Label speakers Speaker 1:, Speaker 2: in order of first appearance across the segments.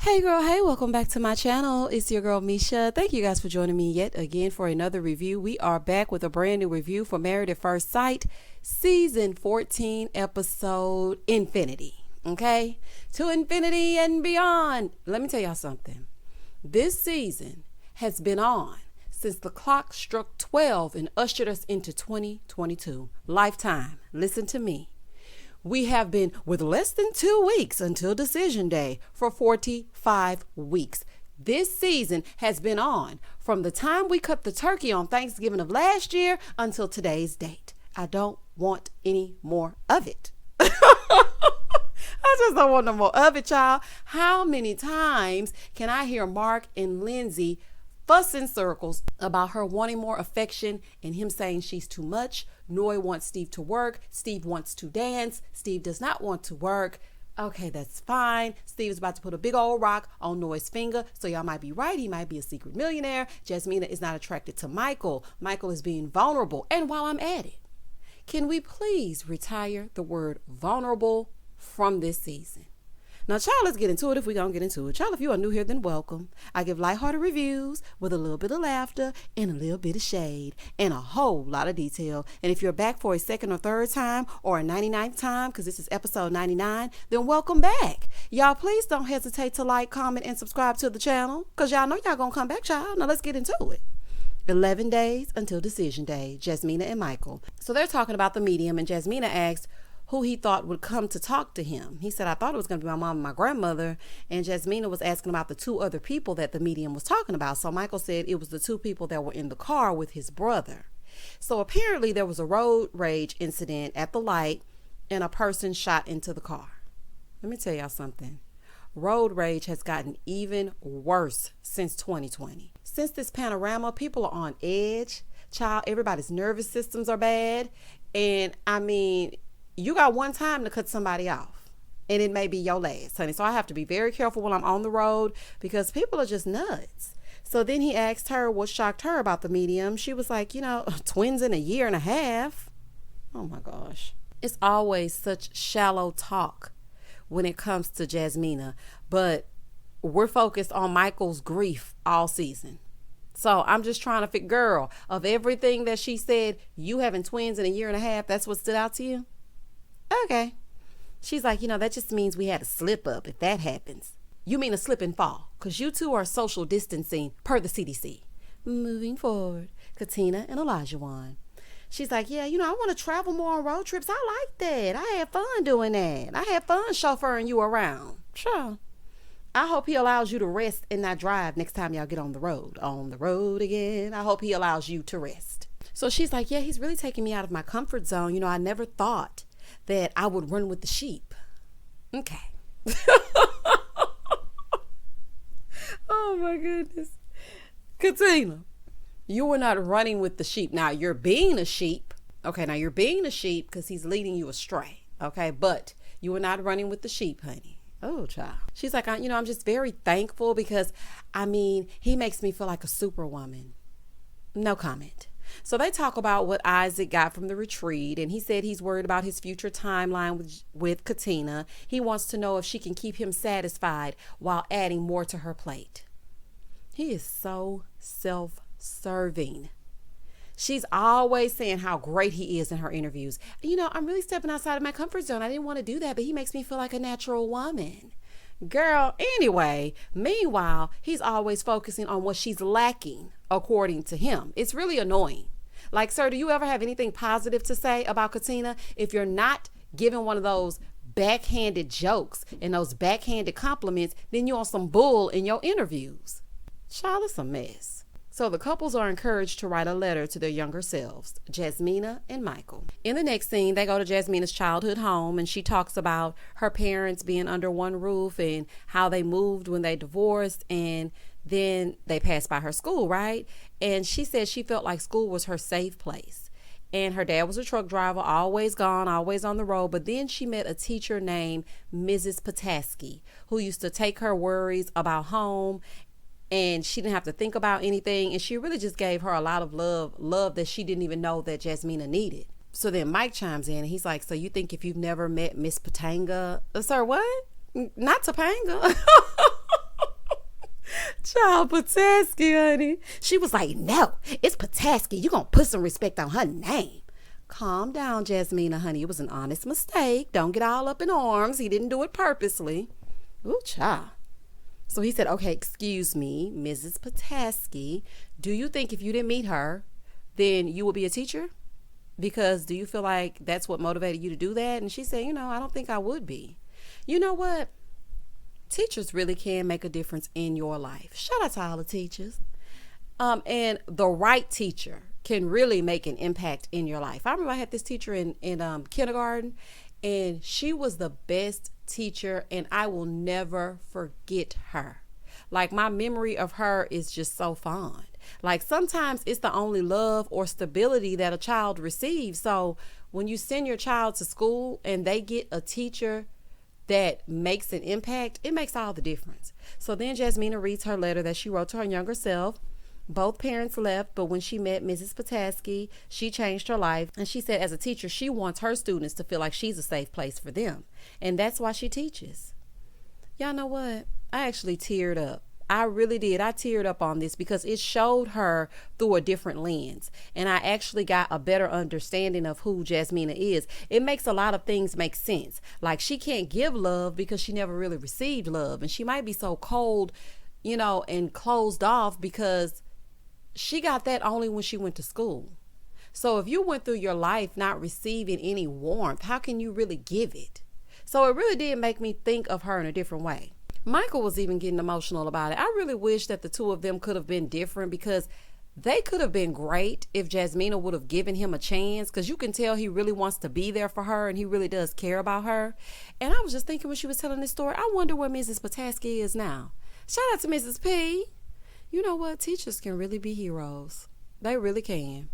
Speaker 1: Hey girl, hey, welcome back to my channel. It's your girl Misha. Thank you guys for joining me yet again for another review. We are back with a brand new review for Married at First Sight, season 14, episode Infinity. Okay? To infinity and beyond. Let me tell y'all something. This season has been on since the clock struck 12 and ushered us into 2022. Lifetime. Listen to me. We have been with less than 2 weeks until decision day for 45 weeks. This season has been on from the time we cut the turkey on Thanksgiving of last year until today's date. I don't want any more of it. I just don't want no more of it, y'all. How many times can I hear Mark and Lindsay fuss in circles about her wanting more affection and him saying she's too much? Noy wants Steve to work. Steve wants to dance. Steve does not want to work. Okay, that's fine. Steve's about to put a big old rock on Noy's finger. So y'all might be right. He might be a secret millionaire. Jasmina is not attracted to Michael. Michael is being vulnerable. And while I'm at it, can we please retire the word vulnerable from this season? Now, child, let's get into it if we're going to get into it. Child, if you are new here, then welcome. I give lighthearted reviews with a little bit of laughter and a little bit of shade and a whole lot of detail. And if you're back for a second or third time or a 99th time, because this is episode 99, then welcome back. Y'all, please don't hesitate to like, comment, and subscribe to the channel, because y'all know y'all going to come back, child. Now, let's get into it. 11 days until decision day, Jasmina and Michael. So they're talking about the medium, and Jasmina asked who he thought would come to talk to him. He said, I thought it was going to be my mom and my grandmother. And Jasmina was asking about the two other people that the medium was talking about. So Michael said it was the two people that were in the car with his brother. So apparently there was a road rage incident at the light and a person shot into the car. Let me tell y'all something. Road rage has gotten even worse since 2020. Since this panorama, people are on edge. Child, everybody's nervous systems are bad. And I mean, you got one time to cut somebody off, and it may be your last, honey. So I have to be very careful when I'm on the road because people are just nuts. So then he asked her what shocked her about the medium. She was like, twins in a year and a half. Oh my gosh. It's always such shallow talk when it comes to Jasmina, but we're focused on Michael's grief all season. So I'm just trying to figure, girl, of everything that she said, you having twins in a year and a half, that's what stood out to you? Okay. She's like, that just means we had a slip up if that happens. You mean a slip and fall, because you two are social distancing per the CDC. Moving forward, Katina and Olajuwon. She's like, yeah, I want to travel more on road trips. I like that. I had fun doing that. I had fun chauffeuring you around. Sure. I hope he allows you to rest and not drive next time y'all get on the road. On the road again. I hope he allows you to rest. So she's like, yeah, he's really taking me out of my comfort zone. I never thought that I would run with the sheep. Okay. Oh my goodness. Katina, you were not running with the sheep. Now you're being a sheep. Okay, now you're being a sheep because he's leading you astray. Okay, but you were not running with the sheep, honey. Oh, child. She's like, I'm just very thankful because, he makes me feel like a superwoman. No comment. So they talk about what Isaac got from the retreat, and he said he's worried about his future timeline with Katina. He wants to know if she can keep him satisfied while adding more to her plate. He is so self-serving. She's always saying how great he is in her interviews. I'm really stepping outside of my comfort zone. I didn't want to do that, but he makes me feel like a natural woman. Girl, anyway, meanwhile, he's always focusing on what she's lacking, according to him. It's really annoying. Like, sir, do you ever have anything positive to say about Katina? If you're not giving one of those backhanded jokes and those backhanded compliments, then you're on some bull in your interviews. Child, it's a mess. So the couples are encouraged to write a letter to their younger selves, Jasmina and Michael. In the next scene, they go to Jasmina's childhood home, and she talks about her parents being under one roof and how they moved when they divorced, and then they passed by her school, right? And she said she felt like school was her safe place. And her dad was a truck driver, always gone, always on the road. But then she met a teacher named Mrs. Pataski, who used to take her worries about home, and she didn't have to think about anything. And she really just gave her a lot of love that she didn't even know that Jasmina needed. So then Mike chimes in and he's like, so you think if you've never met Miss Patanga, sir, what? Not Topanga. Child, Pataski, honey. She was like, no, it's Pataski. You gonna put some respect on her name. Calm down, Jasmina, honey. It was an honest mistake. Don't get all up in arms. He didn't do it purposely. Ooh, child. So he said, okay, excuse me, Mrs. Pataski. Do you think if you didn't meet her, then you would be a teacher? Because do you feel like that's what motivated you to do that? And she said, I don't think I would be. You know what? Teachers really can make a difference in your life. Shout out to all the teachers. And the right teacher can really make an impact in your life. I remember I had this teacher in kindergarten, and she was the best teacher, and I will never forget her. Like, my memory of her is just so fond. Like, sometimes it's the only love or stability that a child receives. So when you send your child to school and they get a teacher that makes an impact, it makes all the difference. So then Jasmina reads her letter that she wrote to her younger self. Both parents left, but when she met Mrs. Pataski, she changed her life. And she said, as a teacher, she wants her students to feel like she's a safe place for them. And that's why she teaches. Y'all know what? I actually teared up. I really did. I teared up on this because it showed her through a different lens. And I actually got a better understanding of who Jasmina is. It makes a lot of things make sense. Like, she can't give love because she never really received love. And she might be so cold, and closed off because she got that only when she went to school. So if you went through your life not receiving any warmth, how can you really give it? So it really did make me think of her in a different way. Michael was even getting emotional about it. I really wish that the two of them could have been different, because they could have been great if Jasmina would have given him a chance, because you can tell he really wants to be there for her and he really does care about her. And I was just thinking when she was telling this story, I wonder where Mrs. Pataski is now. Shout out to Mrs. P. You know what? Teachers can really be heroes. They really can.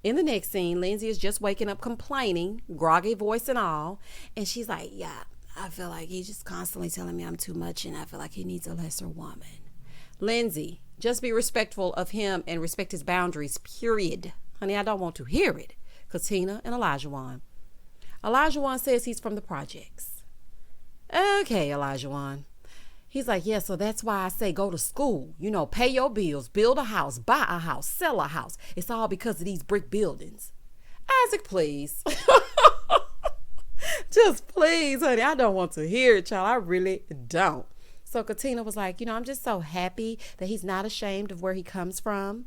Speaker 1: In the next scene, Lindsay is just waking up complaining, groggy voice and all. And she's like, yeah, I feel like he's just constantly telling me I'm too much and I feel like he needs a lesser woman. Lindsay, just be respectful of him and respect his boundaries, period. Honey, I don't want to hear it. Katina and Olajuwon. Olajuwon says he's from the projects. Okay, Olajuwon. He's like, yeah, so that's why I say go to school, pay your bills, build a house, buy a house, sell a house. It's all because of these brick buildings. Isaac, please. Just please, honey. I don't want to hear it, y'all. I really don't. So Katina was like, I'm just so happy that he's not ashamed of where he comes from.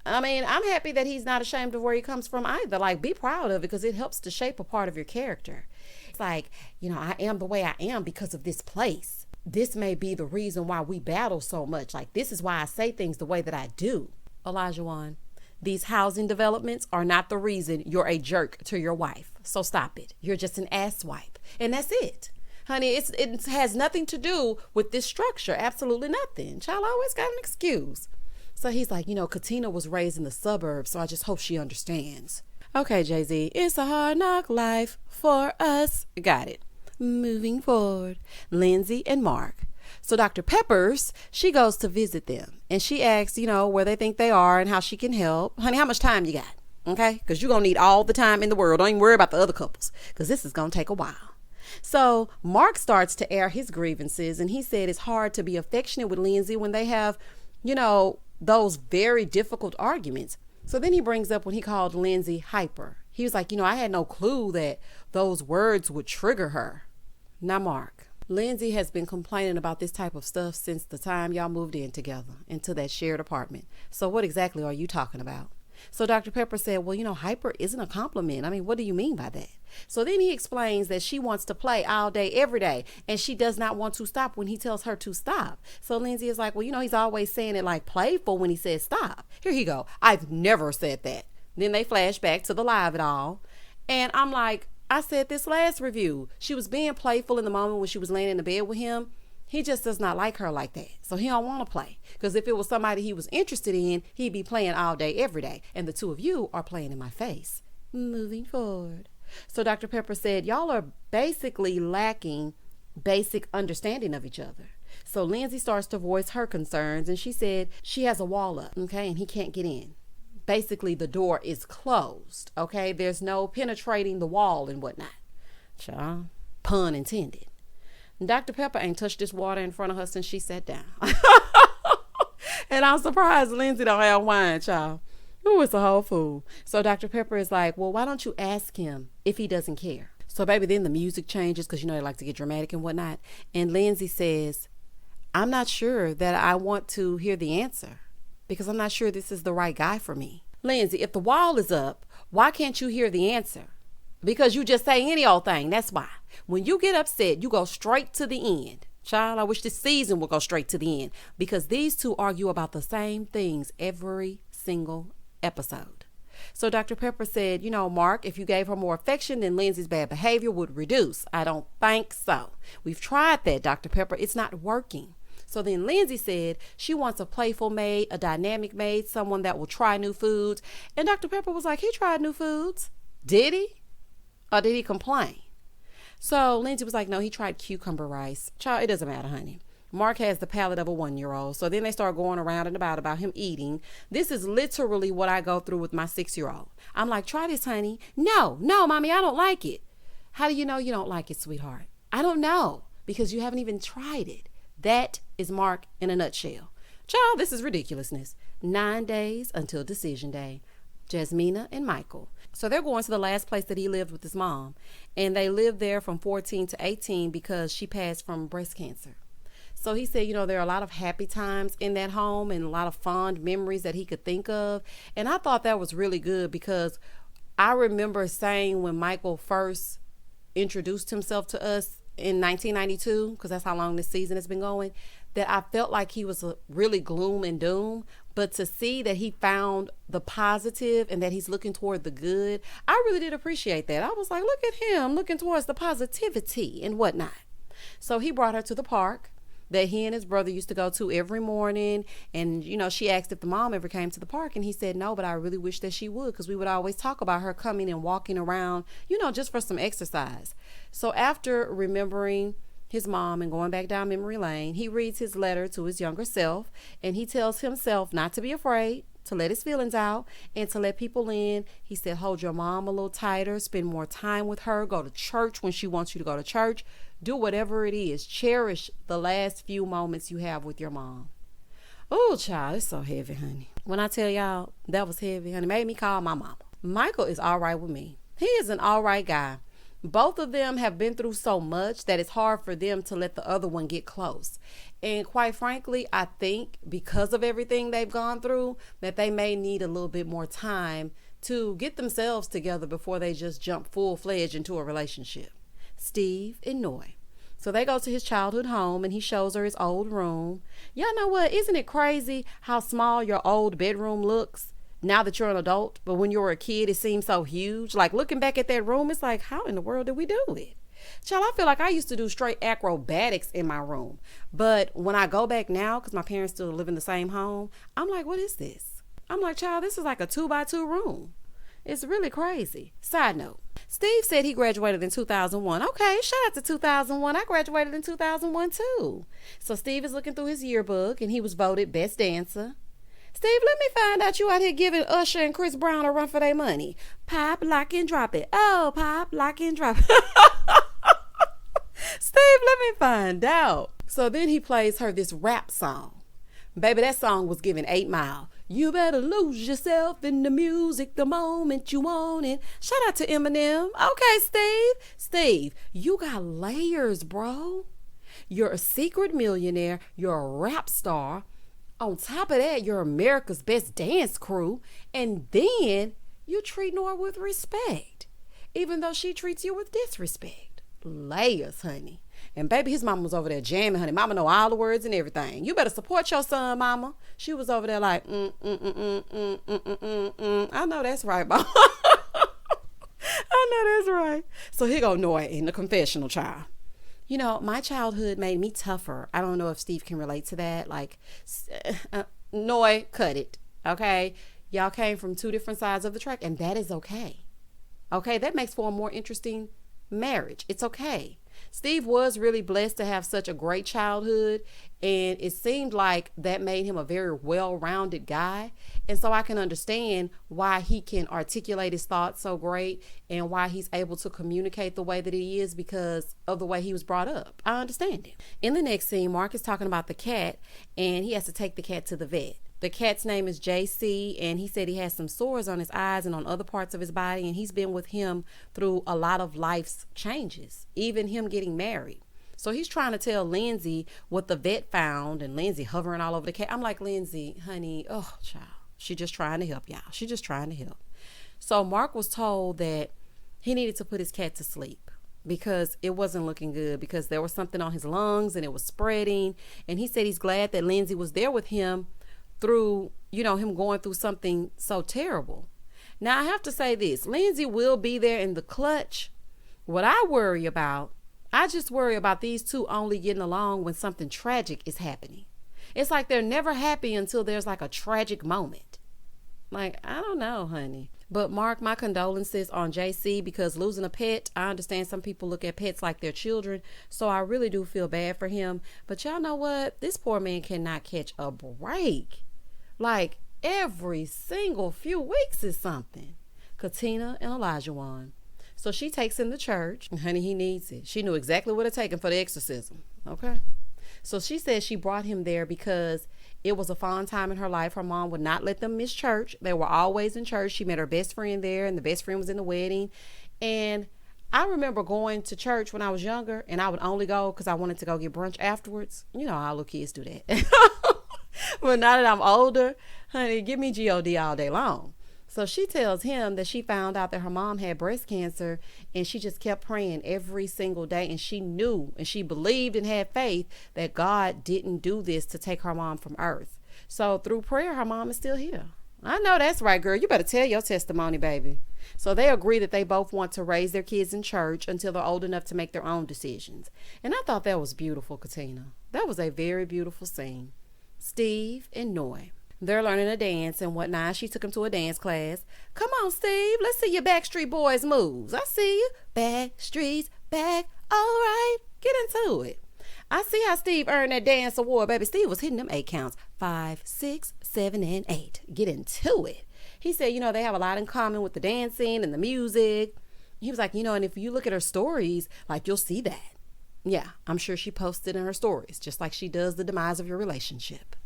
Speaker 1: I mean, I'm happy that he's not ashamed of where he comes from either. Like, be proud of it because it helps to shape a part of your character. It's like, I am the way I am because of this place. This may be the reason why we battle so much. Like, this is why I say things the way that I do. Olajuwon, these housing developments are not the reason you're a jerk to your wife. So stop it. You're just an asswipe. And that's it. Honey, it has nothing to do with this structure. Absolutely nothing. Child always got an excuse. So he's like, Katina was raised in the suburbs, so I just hope she understands. Okay, Jay-Z, it's a hard knock life for us. Got it. Moving forward, Lindsay and Mark. So Dr. Peppers, she goes to visit them and she asks, where they think they are and how she can help. Honey, how much time you got? Okay, because you're going to need all the time in the world. Don't even worry about the other couples because this is going to take a while. So Mark starts to air his grievances and he said it's hard to be affectionate with Lindsay when they have, those very difficult arguments. So then he brings up when he called Lindsay hyper. He was like, I had no clue that those words would trigger her. Now, Mark, Lindsay has been complaining about this type of stuff since the time y'all moved in together into that shared apartment. So what exactly are you talking about? So Dr. Pepper said, well, hyper isn't a compliment. I mean, what do you mean by that? So then he explains that she wants to play all day, every day, and she does not want to stop when he tells her to stop. So Lindsay is like, well, he's always saying it like playful when he says stop. Here you go. I've never said that. Then they flash back to the live it all. And I'm like, I said this last review. She was being playful in the moment when she was laying in the bed with him. He just does not like her like that. So he don't want to play. Because if it was somebody he was interested in, he'd be playing all day, every day. And the two of you are playing in my face. Moving forward. So Dr. Pepper said, y'all are basically lacking basic understanding of each other. So Lindsay starts to voice her concerns. And she said she has a wall up, okay, and he can't get in. Basically, the door is closed, okay? There's no penetrating the wall and whatnot. Child, pun intended. Dr. Pepper ain't touched this water in front of her since she sat down. And I'm surprised Lindsay don't have wine, child. Ooh, it's a whole fool. So Dr. Pepper is like, well, why don't you ask him if he doesn't care? So baby, then the music changes because they like to get dramatic and whatnot. And Lindsay says, I'm not sure that I want to hear the answer because I'm not sure this is the right guy for me. Lindsay, if the wall is up, why can't you hear the answer? Because you just say any old thing. That's why. When you get upset, you go straight to the end. Child, I wish this season would go straight to the end because these two argue about the same things every single episode. So Dr. Pepper said, Mark, if you gave her more affection, then Lindsay's bad behavior would reduce. I don't think so. We've tried that, Dr. Pepper. It's not working. So then Lindsay said she wants a playful maid, a dynamic maid, someone that will try new foods. And Dr. Pepper was like, he tried new foods. Did he? Or did he complain? So Lindsay was like, no, he tried cucumber rice. Child, it doesn't matter, honey. Mark has the palate of a 1-year-old. So then they start going around and about him eating. This is literally what I go through with my 6-year-old. I'm like, try this, honey. No, mommy, I don't like it. How do you know you don't like it, sweetheart? I don't know because you haven't even tried it. That is Mark in a nutshell. Child, this is ridiculousness. 9 days until decision day. Jasmina and Michael. So they're going to the last place that he lived with his mom. And they lived there from 14 to 18 because she passed from breast cancer. So he said, there are a lot of happy times in that home and a lot of fond memories that he could think of. And I thought that was really good because I remember saying when Michael first introduced himself to us in 1992, because that's how long this season has been going, that I felt like he was really gloom and doom. But to see that he found the positive and that he's looking toward the good, I really did appreciate that. I was like, look at him looking towards the positivity and whatnot. So he brought her to the park that he and his brother used to go to every morning. And, she asked if the mom ever came to the park. And he said, no, but I really wish that she would because we would always talk about her coming and walking around, just for some exercise. So after remembering his mom and going back down memory lane, he reads his letter to his younger self and he tells himself not to be afraid, to let his feelings out and to let people in. He said, hold your mom a little tighter, spend more time with her, go to church when she wants you to go to church, do whatever it is. Cherish the last few moments you have with your mom. Oh, child, it's so heavy, honey. When I tell y'all that was heavy, honey, made me call my mama. Michael is all right with me. He is an all right guy. Both of them have been through so much that it's hard for them to let the other one get close. And quite frankly, I think because of everything they've gone through, that they may need a little bit more time to get themselves together before they just jump full-fledged into a relationship. Steve and Noy. So they go to his childhood home and he shows her his old room. Y'all know what? Isn't it crazy how small your old bedroom looks now that you're an adult? But when you were a kid, it seems so huge. Like looking back at that room, it's like, how in the world did we do it? Child, I feel like I used to do straight acrobatics in my room. But when I go back now, because my parents still live in the same home, I'm like, what is this? I'm like, child, this is like a 2x2 room. It's really crazy. Side note, Steve said he graduated in 2001. Okay, shout out to 2001. I graduated in 2001 too. So Steve is looking through his yearbook and he was voted best dancer. Steve, let me find out you out here giving Usher and Chris Brown a run for their money. Pop, lock, and drop it. Oh, pop, lock, and drop it. Steve, let me find out. So then he plays her this rap song. Baby, that song was giving 8 Mile. You better lose yourself in the music the moment you want it. Shout out to Eminem. Okay, Steve. Steve, you got layers, bro. You're a secret millionaire. You're a rap star. On top of that, you're America's best dance crew. And then you treat Nora with respect, even though she treats you with disrespect. Layers, honey. And baby, his mama was over there jamming, honey. Mama know all the words and everything. You better support your son, mama. She was over there like, I know that's right, mama. I know that's right. So here go Noy in the confessional, child. My childhood made me tougher. I don't know if Steve can relate to that. Like, Noy, cut it. Okay? Y'all came from 2 different sides of the track, and that is okay. Okay? That makes for a more interesting marriage. It's okay. Steve was really blessed to have such a great childhood, and it seemed like that made him a very well-rounded guy. And so I can understand why he can articulate his thoughts so great and why he's able to communicate the way that he is because of the way he was brought up. I understand it. In the next scene, Mark is talking about the cat, and he has to take the cat to the vet. The cat's name is JC, and he said he has some sores on his eyes and on other parts of his body, and he's been with him through a lot of life's changes, even him getting married. So he's trying to tell Lindsay what the vet found, and Lindsay hovering all over the cat. I'm like, Lindsay, honey, oh, child, she just trying to help y'all. She just trying to help. So Mark was told that he needed to put his cat to sleep because it wasn't looking good, because there was something on his lungs and it was spreading. And he said he's glad that Lindsay was there with him through, him going through something so terrible. Now, I have to say this. Lindsay will be there in the clutch. What I just worry about these two only getting along when something tragic is happening. It's like they're never happy until there's like a tragic moment. Like, I don't know, honey. But Mark, my condolences on JC, because losing a pet, I understand some people look at pets like their children, so I really do feel bad for him. But y'all know what? This poor man cannot catch a break. Like, every single few weeks is something. Katina and Olajuwon. So she takes him to church, and honey, he needs it. She knew exactly what it taken for the exorcism. Okay. So she said she brought him there because it was a fun time in her life. Her mom would not let them miss church. They were always in church. She met her best friend there, and the best friend was in the wedding. And I remember going to church when I was younger, and I would only go because I wanted to go get brunch afterwards. You know how little kids do that. But now that I'm older, honey, give me God all day long. So she tells him that she found out that her mom had breast cancer, and she just kept praying every single day. And she knew and she believed and had faith that God didn't do this to take her mom from earth. So through prayer, her mom is still here. I know that's right, girl. You better tell your testimony, baby. So they agree that they both want to raise their kids in church until they're old enough to make their own decisions. And I thought that was beautiful, Katina. That was a very beautiful scene. Steve and Noy. They're learning a dance and whatnot. She took him to a dance class. Come on, Steve. Let's see your Backstreet Boys moves. I see you. Backstreet's back. All right. Get into it. I see how Steve earned that dance award, baby. Steve was hitting them 8 counts. 5, 6, 7, and 8. Get into it. He said, they have a lot in common with the dancing and the music. He was like, and if you look at her stories, like, you'll see that. Yeah, I'm sure she posted in her stories, just like she does the demise of your relationship.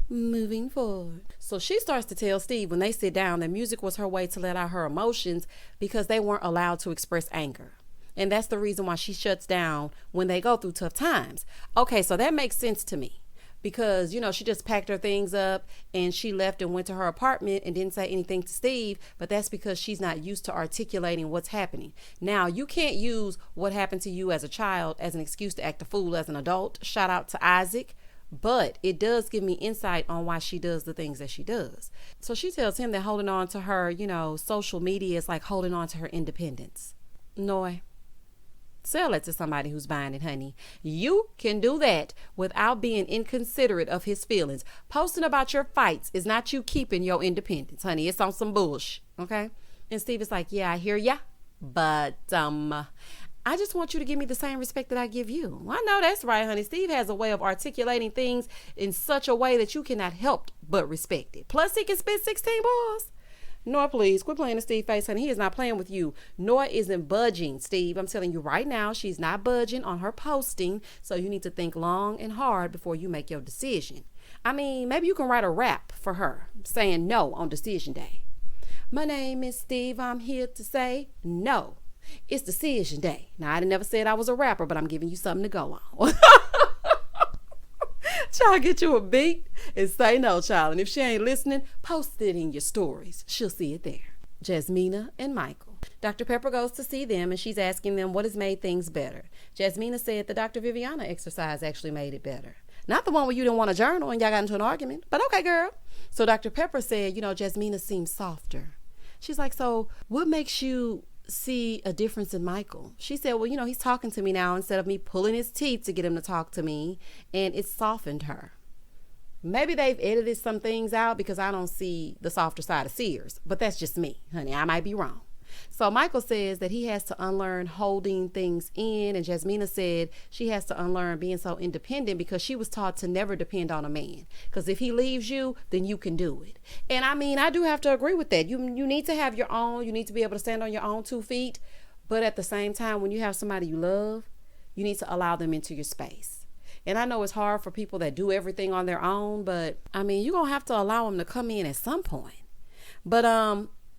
Speaker 1: Moving forward. So she starts to tell Steve when they sit down that music was her way to let out her emotions because they weren't allowed to express anger. And that's the reason why she shuts down when they go through tough times. Okay, so that makes sense to me because, she just packed her things up and she left and went to her apartment and didn't say anything to Steve, but that's because she's not used to articulating what's happening. Now, you can't use what happened to you as a child as an excuse to act a fool as an adult. Shout out to Isaac. But it does give me insight on why she does the things that she does. So she tells him that holding on to her, social media is like holding on to her independence. Noy, sell it to somebody who's buying it, honey. You can do that without being inconsiderate of his feelings. Posting about your fights is not you keeping your independence, honey. It's on some bullshit, okay? And Steve is like, yeah, I hear ya, but I just want you to give me the same respect that I give you. Well, I know that's right, honey. Steve has a way of articulating things in such a way that you cannot help but respect it. Plus, he can spit 16 bars. Noy, please, quit playing the Steve face, honey. He is not playing with you. Noy isn't budging, Steve. I'm telling you right now, she's not budging on her posting, so you need to think long and hard before you make your decision. I mean, maybe you can write a rap for her saying no on decision day. My name is Steve. I'm here to say no. It's decision day. Now, I never said I was a rapper, but I'm giving you something to go on. Child, get you a beat and say no, child. And if she ain't listening, post it in your stories. She'll see it there. Jasmina and Michael. Dr. Pepper goes to see them, and she's asking them what has made things better. Jasmina said the Dr. Viviana exercise actually made it better. Not the one where you didn't want to journal and y'all got into an argument, but okay, girl. So Dr. Pepper said, Jasmina seems softer. She's like, so what makes you see a difference in Michael? She said, well, he's talking to me now instead of me pulling his teeth to get him to talk to me, and it softened her. Maybe they've edited some things out because I don't see the softer side of Sears, but that's just me, honey. I might be wrong. So Michael says that he has to unlearn holding things in, and Jasmina said she has to unlearn being so independent because she was taught to never depend on a man. Because if he leaves you, then you can do it. And I mean, I do have to agree with that. You need to have your own. You need to be able to stand on your own 2 feet. But at the same time, when you have somebody you love, you need to allow them into your space. And I know it's hard for people that do everything on their own, but I mean, you're going to have to allow them to come in at some point. But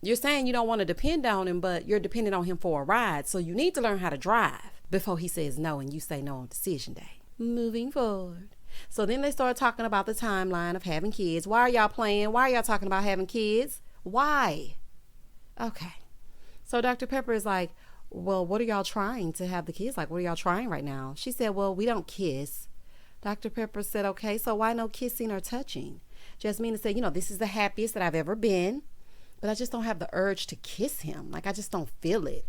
Speaker 1: you're saying you don't want to depend on him, but you're dependent on him for a ride. So you need to learn how to drive before he says no and you say no on decision day. Moving forward. So then they start talking about the timeline of having kids. Why are y'all playing? Why are y'all talking about having kids? Why? Okay. So Dr. Pepper is like, well, what are y'all trying to have the kids? Like, what are y'all trying right now? She said, well, we don't kiss. Dr. Pepper said, okay, so why no kissing or touching? Jasmina said, this is the happiest that I've ever been. But I just don't have the urge to kiss him. Like, I just don't feel it.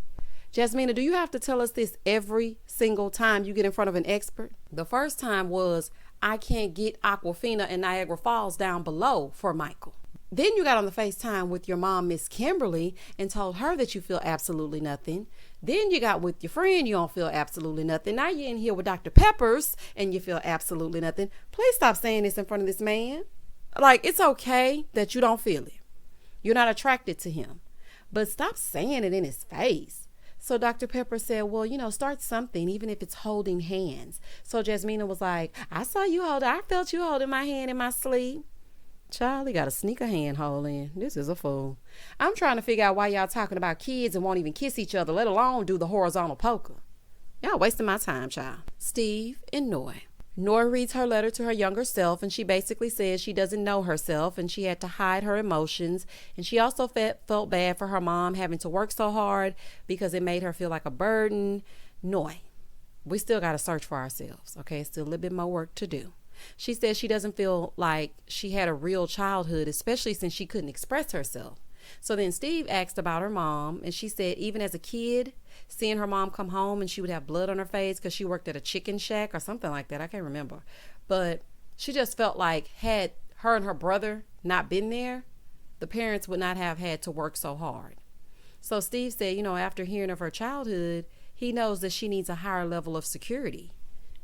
Speaker 1: Jasmina, do you have to tell us this every single time you get in front of an expert? The first time was, I can't get Aquafina and Niagara Falls down below for Michael. Then you got on the FaceTime with your mom, Miss Kimberly, and told her that you feel absolutely nothing. Then you got with your friend, you don't feel absolutely nothing. Now you're in here with Dr. Peppers and you feel absolutely nothing. Please stop saying this in front of this man. Like, it's okay that you don't feel it. You're not attracted to him, but stop saying it in his face. So Dr. Pepper said, well, start something, even if it's holding hands. So Jasmina was like, I felt you holding my hand in my sleep. Charlie got a sneaker hand hole in. This is a fool. I'm trying to figure out why y'all talking about kids and won't even kiss each other, let alone do the horizontal poker. Y'all wasting my time, child. Steve and Noy. Noy reads her letter to her younger self, and she basically says she doesn't know herself and she had to hide her emotions. And she also felt bad for her mom having to work so hard because it made her feel like a burden. Noy, we still got to search for ourselves, okay? Still a little bit more work to do. She says she doesn't feel like she had a real childhood, especially since she couldn't express herself. So then Steve asked about her mom, and she said even as a kid, seeing her mom come home and she would have blood on her face because she worked at a chicken shack or something like that. I can't remember. But she just felt like had her and her brother not been there, the parents would not have had to work so hard. So Steve said, after hearing of her childhood, he knows that she needs a higher level of security.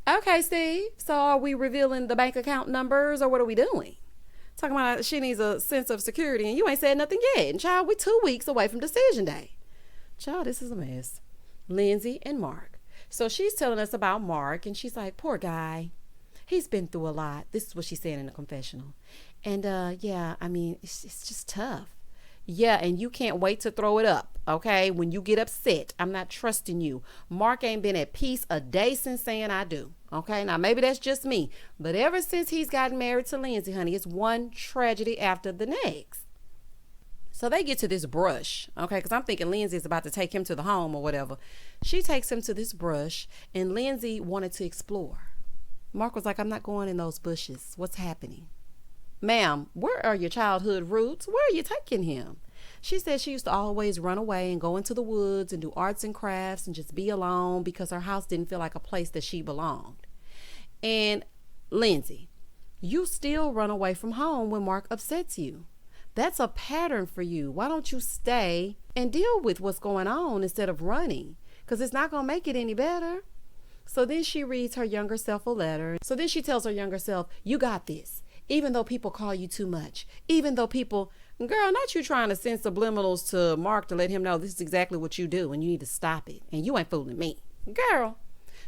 Speaker 1: Okay, Steve, so are we revealing the bank account numbers or what are we doing? Talking about she needs a sense of security and you ain't said nothing yet. And child, we're 2 weeks away from decision day. Child, this is a mess. Lindsay and Mark. So she's telling us about Mark and she's like, poor guy. He's been through a lot. This is what she's saying in the confessional. And it's just tough. Yeah, and you can't wait to throw it up, okay? When you get upset, I'm not trusting you. Mark ain't been at peace a day since saying I do, okay? Now, maybe that's just me, but ever since he's gotten married to Lindsay, honey, it's one tragedy after the next. So they get to this brush, okay? Because I'm thinking Lindsay's about to take him to the home or whatever. She takes him to this brush, and Lindsay wanted to explore. Mark was like, I'm not going in those bushes. What's happening? Ma'am, where are your childhood roots? Where are you taking him? She said she used to always run away and go into the woods and do arts and crafts and just be alone because her house didn't feel like a place that she belonged. And Lindsay, you still run away from home when Mark upsets you. That's a pattern for you. Why don't you stay and deal with what's going on instead of running? Because it's not going to make it any better. So then she reads her younger self a letter. So then she tells her younger self, you got this. Even though people call you too much, even though people, girl, not you trying to send subliminals to Mark to let him know this is exactly what you do and you need to stop it. And you ain't fooling me, girl.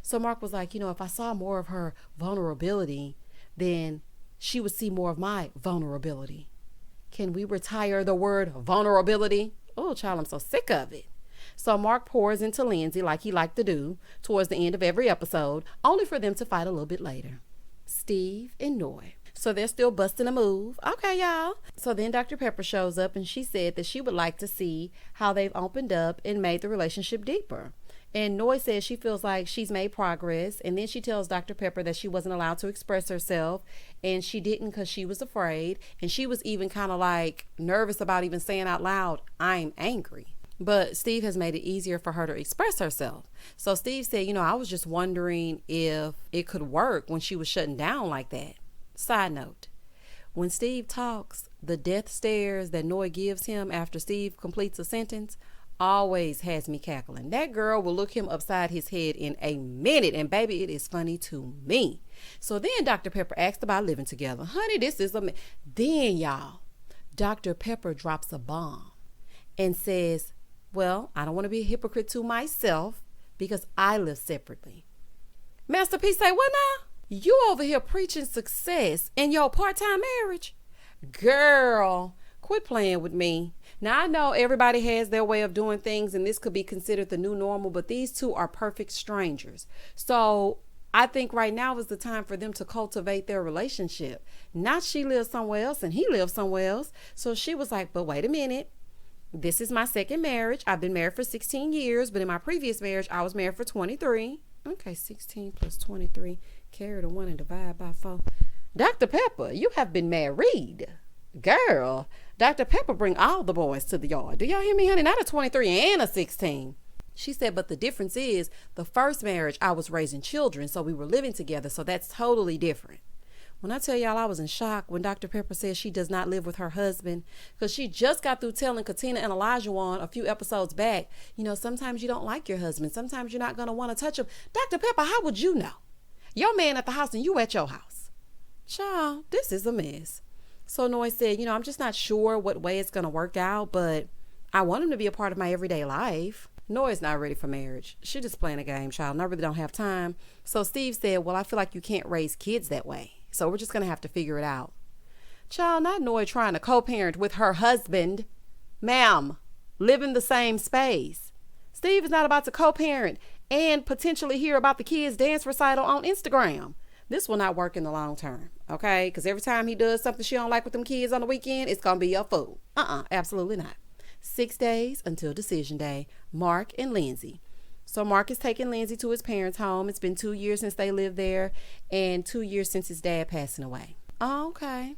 Speaker 1: So Mark was like, if I saw more of her vulnerability, then she would see more of my vulnerability. Can we retire the word vulnerability? Oh, child, I'm so sick of it. So Mark pours into Lindsay like he liked to do towards the end of every episode, only for them to fight a little bit later. Steve and Noy. So they're still busting a move. Okay, y'all. So then Dr. Pepper shows up and she said that she would like to see how they've opened up and made the relationship deeper. And Noy says she feels like she's made progress. And then she tells Dr. Pepper that she wasn't allowed to express herself. And she didn't because she was afraid. And she was even kind of like nervous about even saying out loud, I'm angry. But Steve has made it easier for her to express herself. So Steve said, I was just wondering if it could work when she was shutting down like that. Side note, when Steve talks, the death stares that Noy gives him after Steve completes a sentence, always has me cackling. That girl will look him upside his head in a minute. And baby, it is funny to me. So then Dr. Pepper asked about living together. Honey, this is then y'all, Dr. Pepper drops a bomb and says, well, I don't want to be a hypocrite to myself because I live separately. Master P say, what now? You over here preaching success in your part-time marriage? Girl, quit playing with me. Now, I know everybody has their way of doing things, and this could be considered the new normal, but these two are perfect strangers. So I think right now is the time for them to cultivate their relationship. Not she lives somewhere else and he lives somewhere else. So she was like, but wait a minute. This is my second marriage. I've been married for 16 years, but in my previous marriage, I was married for 23. Okay, 16 plus 23. Carry the 1 and divide by 4. Dr. Pepper, you have been married. Girl, Dr. Pepper bring all the boys to the yard. Do y'all hear me, honey? Not a 23 and a 16. She said, but the difference is the first marriage, I was raising children, so we were living together. So that's totally different. When I tell y'all I was in shock when Dr. Pepper says she does not live with her husband, because she just got through telling Katina and Olajuwon a few episodes back, sometimes you don't like your husband. Sometimes you're not going to want to touch him. Dr. Pepper, how would you know? Your man at the house and you at your house. Child, this is a mess. So Noy said, I'm just not sure what way it's going to work out, but I want him to be a part of my everyday life. Noy's not ready for marriage. She just playing a game, child, and I really don't have time. So Steve said, well, I feel like you can't raise kids that way. So we're just going to have to figure it out. Child, not Noy trying to co-parent with her husband. Ma'am, live in the same space. Steve is not about to co-parent and potentially hear about the kids' dance recital on Instagram. This will not work in the long term, okay? Because every time he does something she don't like with them kids on the weekend, it's going to be a fool. Absolutely not. 6 days until decision day. Mark and Lindsay. So Mark is taking Lindsay to his parents' home. It's been 2 years since they lived there and 2 years since his dad passing away. Oh, okay.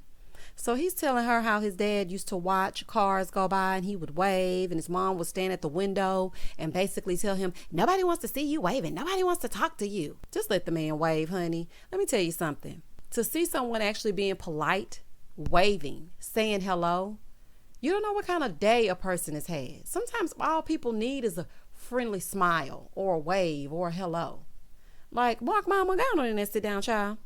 Speaker 1: So he's telling her how his dad used to watch cars go by and he would wave, and his mom would stand at the window and basically tell him, nobody wants to see you waving. Nobody wants to talk to you. Just let the man wave, honey. Let me tell you something. To see someone actually being polite, waving, saying hello, you don't know what kind of day a person has had. Sometimes all people need is a friendly smile or a wave or a hello. Like, walk mama, go on in there, sit down, child.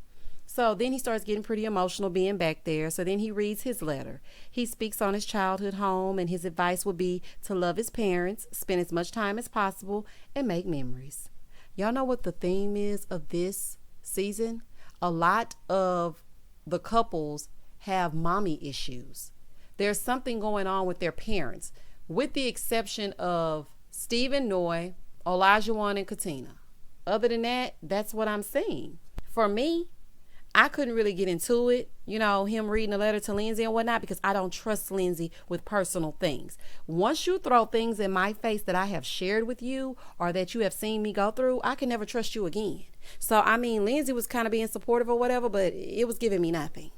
Speaker 1: So then he starts getting pretty emotional being back there. So then he reads his letter. He speaks on his childhood home, and his advice would be to love his parents, spend as much time as possible, and make memories. Y'all know what the theme is of this season? A lot of the couples have mommy issues. There's something going on with their parents, with the exception of Steve and Noy, Olajuwon and Katina. Other than that, that's what I'm seeing. For me, I couldn't really get into it, him reading a letter to Lindsay and whatnot, because I don't trust Lindsay with personal things. Once you throw things in my face that I have shared with you or that you have seen me go through, I can never trust you again. So, Lindsay was kind of being supportive or whatever, but it was giving me nothing.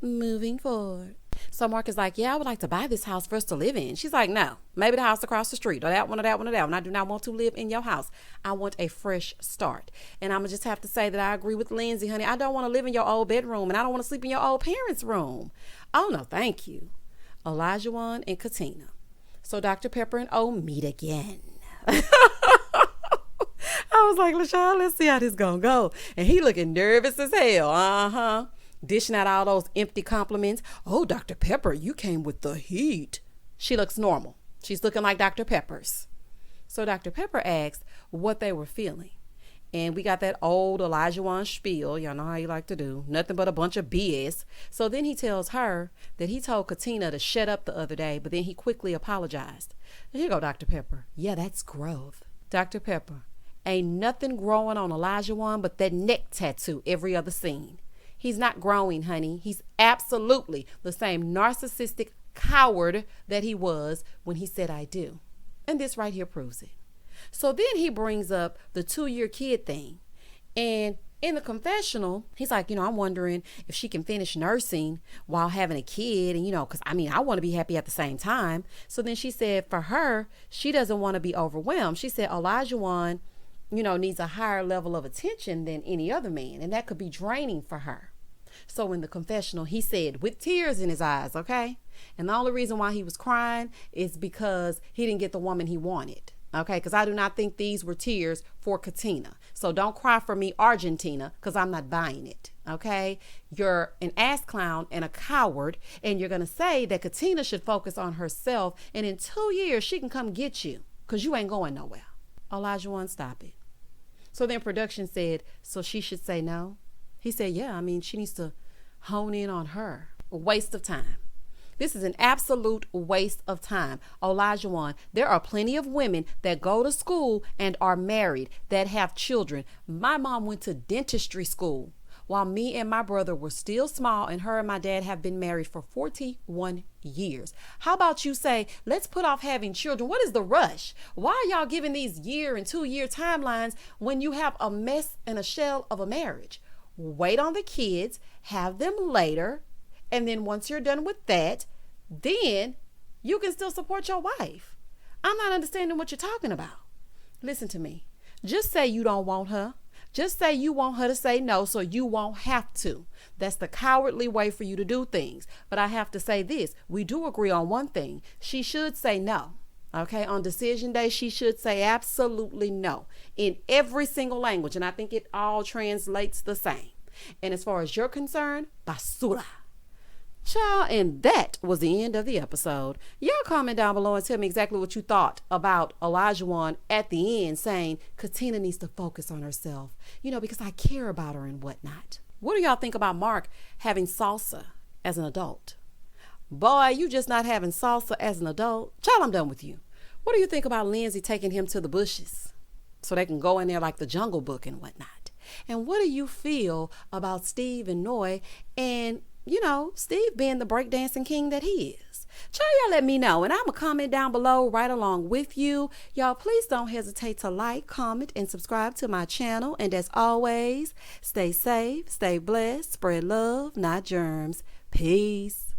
Speaker 1: Moving forward. So Mark is like, yeah, I would like to buy this house for us to live in. She's like, no, maybe the house across the street or that one or that one or that one. I do not want to live in your house. I want a fresh start. And I'm going to just have to say that I agree with Lindsay, honey. I don't want to live in your old bedroom, and I don't want to sleep in your old parents' room. Oh, no, thank you. Olajuwon and Katina. So Dr. Pepper and O meet again. I was like, LaShawn, let's see how this gonna go. And he looking nervous as hell. Dishing out all those empty compliments. Oh, Dr. Pepper, you came with the heat. She looks normal. She's looking like Dr. Pepper's. So Dr. Pepper asked what they were feeling. And we got that old Olajuwon spiel. Y'all know how you like to do. Nothing but a bunch of BS. So then he tells her that he told Katina to shut up the other day, but then he quickly apologized. Here you go, Dr. Pepper. Yeah, that's growth. Dr. Pepper, ain't nothing growing on Olajuwon but that neck tattoo every other scene. He's not growing, honey. He's absolutely the same narcissistic coward that he was when he said, I do. And this right here proves it. So then he brings up the 2-year kid thing. And in the confessional, he's like, I'm wondering if she can finish nursing while having a kid. And, because I want to be happy at the same time. So then she said for her, she doesn't want to be overwhelmed. She said Olajuwon, needs a higher level of attention than any other man. And that could be draining for her. So in the confessional, he said, with tears in his eyes, okay? And the only reason why he was crying is because he didn't get the woman he wanted. Okay, because I do not think these were tears for Katina. So don't cry for me, Argentina, because I'm not buying it. Okay, you're an ass clown and a coward, and you're going to say that Katina should focus on herself, and in 2 years she can come get you because you ain't going nowhere. Olajuwon, stop it. So then production said, so she should say no? He said, yeah, I mean, she needs to hone in on her. A waste of time. This is an absolute waste of time. Olajuwon, there are plenty of women that go to school and are married, that have children. My mom went to dentistry school while me and my brother were still small, and her and my dad have been married for 41 years. How about you say, let's put off having children? What is the rush? Why are y'all giving these 1 and 2 year timelines when you have a mess and a shell of a marriage? Wait on the kids, have them later, and then once you're done with that, then you can still support your wife. I'm not understanding what you're talking about. Listen to me. Just say you don't want her. Just say you want her to say no so you won't have to. That's the cowardly way for you to do things. But I have to say this. We do agree on one thing. She should say no. Okay, on decision day, she should say absolutely no in every single language. And I think it all translates the same. And as far as you're concerned, basura. Child, and that was the end of the episode. Y'all comment down below and tell me exactly what you thought about Olajuwon at the end saying Katina needs to focus on herself, because I care about her and whatnot. What do y'all think about Mark having salsa as an adult? Boy, you just not having salsa as an adult. Child, I'm done with you. What do you think about Lindsay taking him to the bushes so they can go in there like the Jungle Book and whatnot? And what do you feel about Steve and Noy and Steve being the breakdancing king that he is? Try y'all let me know, and I'm going to comment down below right along with you. Y'all, please don't hesitate to like, comment, and subscribe to my channel. And as always, stay safe, stay blessed, spread love, not germs. Peace.